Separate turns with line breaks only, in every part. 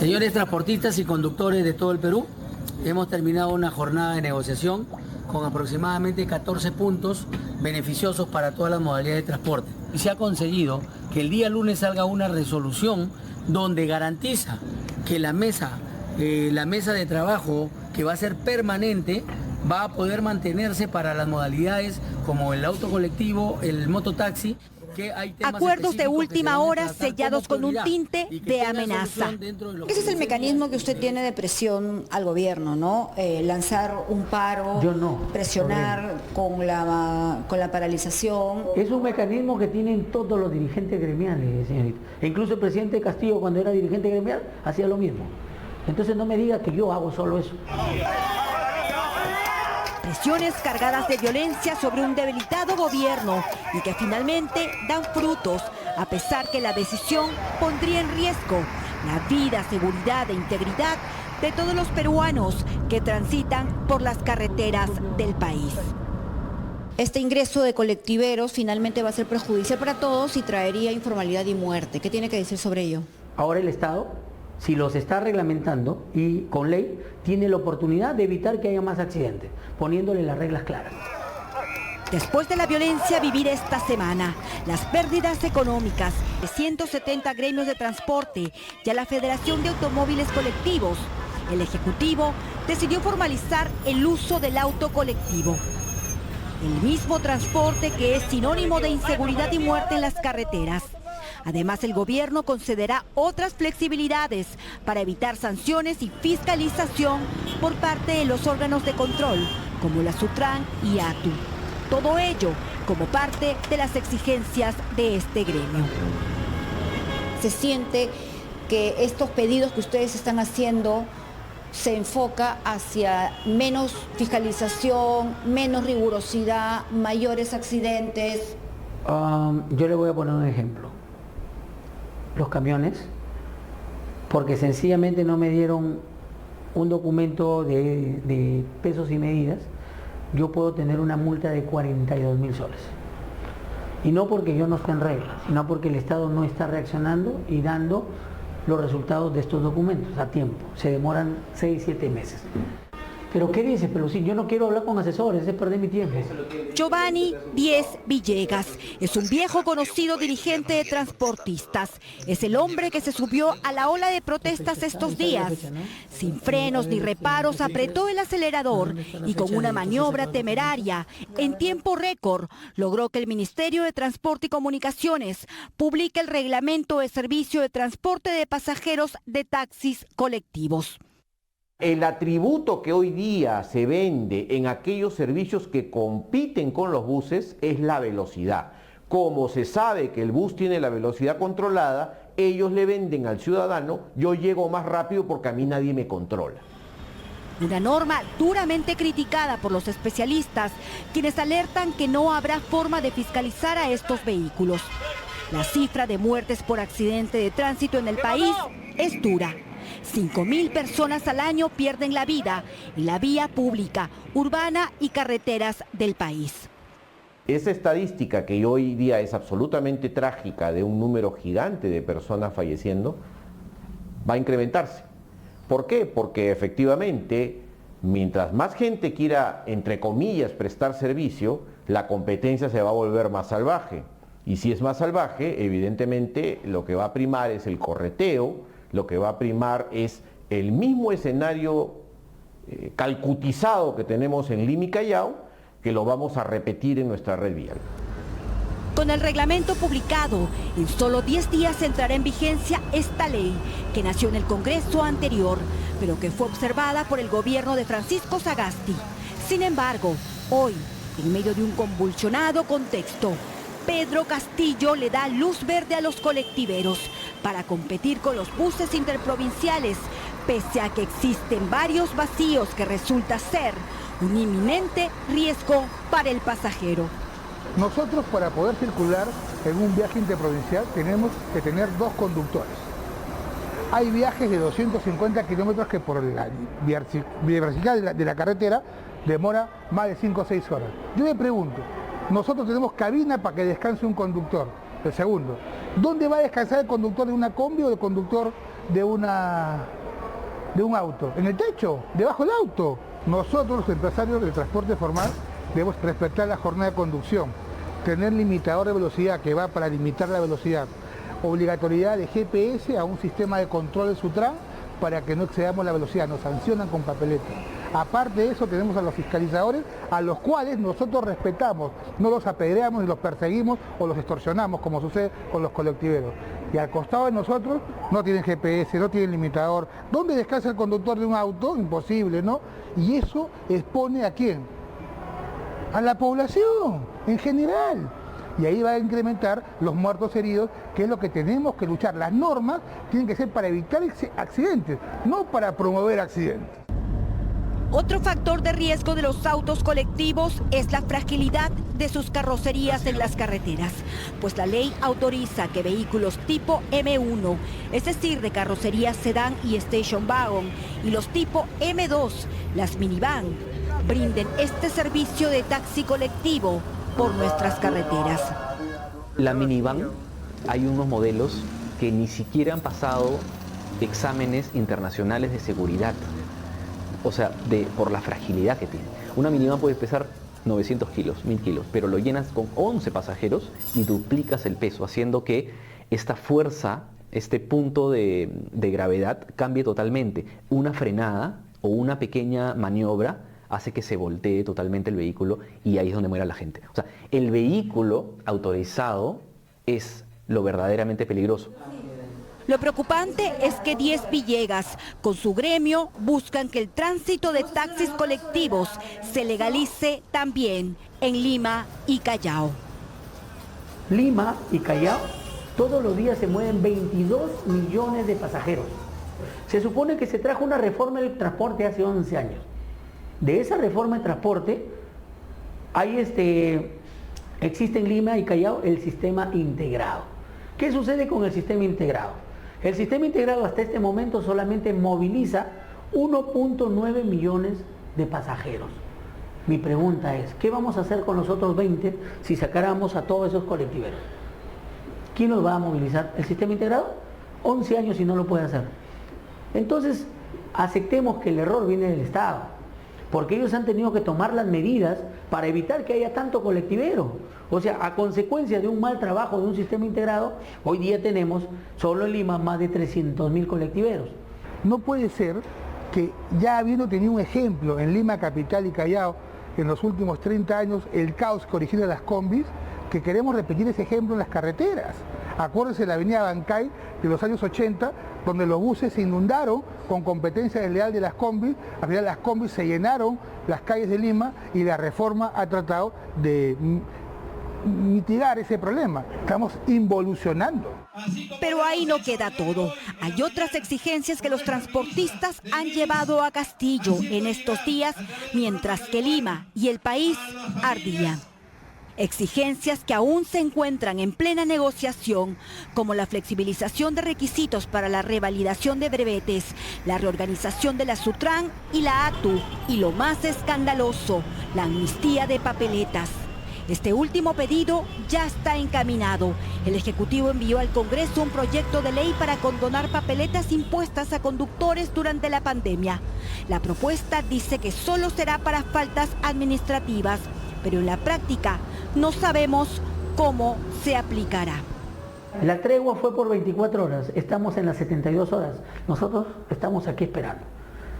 Señores transportistas y conductores de todo el Perú, hemos terminado una jornada de negociación con aproximadamente 14 puntos beneficiosos para todas las modalidades de transporte. Y se ha conseguido que el día lunes salga una resolución donde garantiza que la mesa de trabajo, que va a ser permanente, va a poder mantenerse para las modalidades como el auto colectivo, el mototaxi.
Acuerdos de última hora sellados con un tinte de amenaza.
Ese es el mecanismo que usted tiene de presión al gobierno, ¿no? Lanzar un paro, presionar con la paralización.
Es un mecanismo que tienen todos los dirigentes gremiales, señorita. E incluso el presidente Castillo, cuando era dirigente gremial, hacía lo mismo. Entonces no me diga que yo hago solo eso.
Presiones cargadas de violencia sobre un debilitado gobierno y que finalmente dan frutos, a pesar que la decisión pondría en riesgo la vida, seguridad e integridad de todos los peruanos que transitan por las carreteras del país.
Este ingreso de colectiveros finalmente va a ser perjudicial para todos y traería informalidad y muerte. ¿Qué tiene que decir sobre ello?
Ahora el Estado, si los está reglamentando y con ley, tiene la oportunidad de evitar que haya más accidentes, poniéndole las reglas claras.
Después de la violencia vivir esta semana, las pérdidas económicas de 170 gremios de transporte y a la Federación de Automóviles Colectivos, el Ejecutivo decidió formalizar el uso del auto colectivo. El mismo transporte que es sinónimo de inseguridad y muerte en las carreteras. Además, el gobierno concederá otras flexibilidades para evitar sanciones y fiscalización por parte de los órganos de control, como la Sutran y ATU. Todo ello como parte de las exigencias de este gremio.
¿Se siente que estos pedidos que ustedes están haciendo se enfoca hacia menos fiscalización, menos rigurosidad, mayores accidentes?
Yo le voy a poner un ejemplo. Los camiones, porque sencillamente no me dieron un documento de pesos y medidas, yo puedo tener una multa de 42.000 soles. Y no porque yo no esté en regla, sino porque el Estado no está reaccionando y dando los resultados de estos documentos a tiempo. Se demoran 6-7 meses. ¿Pero qué dices, Pelusín? Yo no quiero hablar con asesores, es perder mi tiempo.
Giovanni Díez Villegas es un viejo conocido dirigente de transportistas. Es el hombre que se subió a la ola de protestas estos días. Sin frenos ni reparos, apretó el acelerador y con una maniobra temeraria, en tiempo récord, logró que el Ministerio de Transporte y Comunicaciones publique el reglamento de servicio de transporte de pasajeros de taxis colectivos.
El atributo que hoy día se vende en aquellos servicios que compiten con los buses es la velocidad. Como se sabe que el bus tiene la velocidad controlada, ellos le venden al ciudadano, yo llego más rápido porque a mí nadie me controla.
Una norma duramente criticada por los especialistas, quienes alertan que no habrá forma de fiscalizar a estos vehículos. La cifra de muertes por accidente de tránsito en el país es dura. 5.000 personas al año pierden la vida en la vía pública, urbana y carreteras del país.
Esa estadística que hoy día es absolutamente trágica de un número gigante de personas falleciendo, va a incrementarse. ¿Por qué? Porque efectivamente, mientras más gente quiera, entre comillas, prestar servicio, la competencia se va a volver más salvaje. Y si es más salvaje, evidentemente lo que va a primar es el correteo, lo que va a primar es el mismo escenario calcutizado que tenemos en Lima y Callao, que lo vamos a repetir en nuestra red vial.
Con el reglamento publicado, en solo 10 días entrará en vigencia esta ley, que nació en el Congreso anterior, pero que fue observada por el gobierno de Francisco Sagasti. Sin embargo, hoy, en medio de un convulsionado contexto, Pedro Castillo le da luz verde a los colectiveros para competir con los buses interprovinciales, pese a que existen varios vacíos que resulta ser un inminente riesgo para el pasajero.
Nosotros, para poder circular en un viaje interprovincial, tenemos que tener 2 conductores. Hay viajes de 250 kilómetros que por la vertical de la carretera demora más de 5 o 6 horas. Yo me pregunto, nosotros tenemos cabina para que descanse un conductor. El segundo, ¿dónde va a descansar el conductor de una combi o el conductor de un auto? En el techo, debajo del auto. Nosotros, los empresarios del transporte formal, debemos respetar la jornada de conducción, tener limitador de velocidad que va para limitar la velocidad, obligatoriedad de GPS a un sistema de control de Sutran para que no excedamos la velocidad, nos sancionan con papeleta. Aparte de eso tenemos a los fiscalizadores, a los cuales nosotros respetamos, no los apedreamos ni los perseguimos o los extorsionamos como sucede con los colectiveros. Y al costado de nosotros no tienen GPS, no tienen limitador. ¿Dónde descansa el conductor de un auto? Imposible, ¿no? Y eso expone ¿a quién? A la población en general. Y ahí va a incrementar los muertos heridos, que es lo que tenemos que luchar. Las normas tienen que ser para evitar accidentes, no para promover accidentes.
Otro factor de riesgo de los autos colectivos es la fragilidad de sus carrocerías en las carreteras, pues la ley autoriza que vehículos tipo M1, es decir, de carrocería sedán y station wagon, y los tipo M2, las minivan, brinden este servicio de taxi colectivo por nuestras carreteras.
La minivan, hay unos modelos que ni siquiera han pasado exámenes internacionales de seguridad. O sea, por la fragilidad que tiene. Una minivan puede pesar 900 kilos, 1000 kilos, pero lo llenas con 11 pasajeros y duplicas el peso, haciendo que esta fuerza, este punto de gravedad cambie totalmente. Una frenada o una pequeña maniobra hace que se voltee totalmente el vehículo y ahí es donde muera la gente. O sea, el vehículo autorizado es lo verdaderamente peligroso.
Lo preocupante es que 10 Villegas, con su gremio, buscan que el tránsito de taxis colectivos se legalice también en Lima y Callao.
Lima y Callao, todos los días se mueven 22 millones de pasajeros. Se supone que se trajo una reforma del transporte hace 11 años. De esa reforma de transporte, existe en Lima y Callao el sistema integrado. ¿Qué sucede con el sistema integrado? El sistema integrado hasta este momento solamente moviliza 1.9 millones de pasajeros. Mi pregunta es, ¿qué vamos a hacer con los otros 20 si sacáramos a todos esos colectiveros? ¿Quién los va a movilizar? ¿El sistema integrado? 11 años y no lo puede hacer. Entonces, aceptemos que el error viene del Estado, porque ellos han tenido que tomar las medidas para evitar que haya tanto colectivero. O sea, a consecuencia de un mal trabajo de un sistema integrado, hoy día tenemos solo en Lima más de 300.000 colectiveros.
No puede ser que ya habiendo tenido un ejemplo en Lima Capital y Callao en los últimos 30 años, el caos que origina las combis, que queremos repetir ese ejemplo en las carreteras. Acuérdense de la avenida Bancay de los años 80, donde los buses se inundaron con competencia desleal de las combis. Al final las combis se llenaron las calles de Lima y la reforma ha tratado de mitigar ese problema. Estamos involucionando.
Pero ahí no queda todo. Hay otras exigencias que los transportistas han llevado a Castillo en estos días, mientras que Lima y el país ardían. Exigencias que aún se encuentran en plena negociación, como la flexibilización de requisitos para la revalidación de brevetes, la reorganización de la Sutran y la ATU, y lo más escandaloso, la amnistía de papeletas. Este último pedido ya está encaminado. El Ejecutivo envió al Congreso un proyecto de ley para condonar papeletas impuestas a conductores durante la pandemia. La propuesta dice que solo será para faltas administrativas, pero en la práctica no sabemos cómo se aplicará.
La tregua fue por 24 horas, estamos en las 72 horas. Nosotros estamos aquí esperando,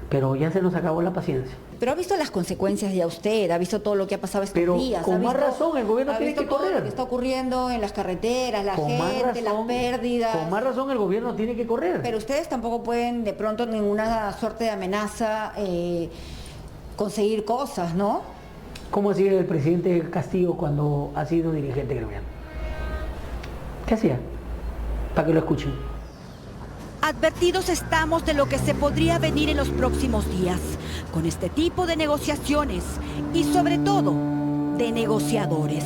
pero ya se nos acabó la paciencia.
Pero ha visto las consecuencias ya usted, ha visto todo lo que ha pasado estos días.
Con más razón el gobierno tiene que correr.
Todo lo que está ocurriendo en las carreteras, la gente, las pérdidas.
Con más razón el gobierno tiene que correr.
Pero ustedes tampoco pueden de pronto ninguna suerte de amenaza conseguir cosas, ¿no?
¿Cómo hacía el presidente Castillo cuando ha sido dirigente gremial? ¿Qué hacía? Para que lo escuchen.
Advertidos estamos de lo que se podría venir en los próximos días, con este tipo de negociaciones y sobre todo de negociadores.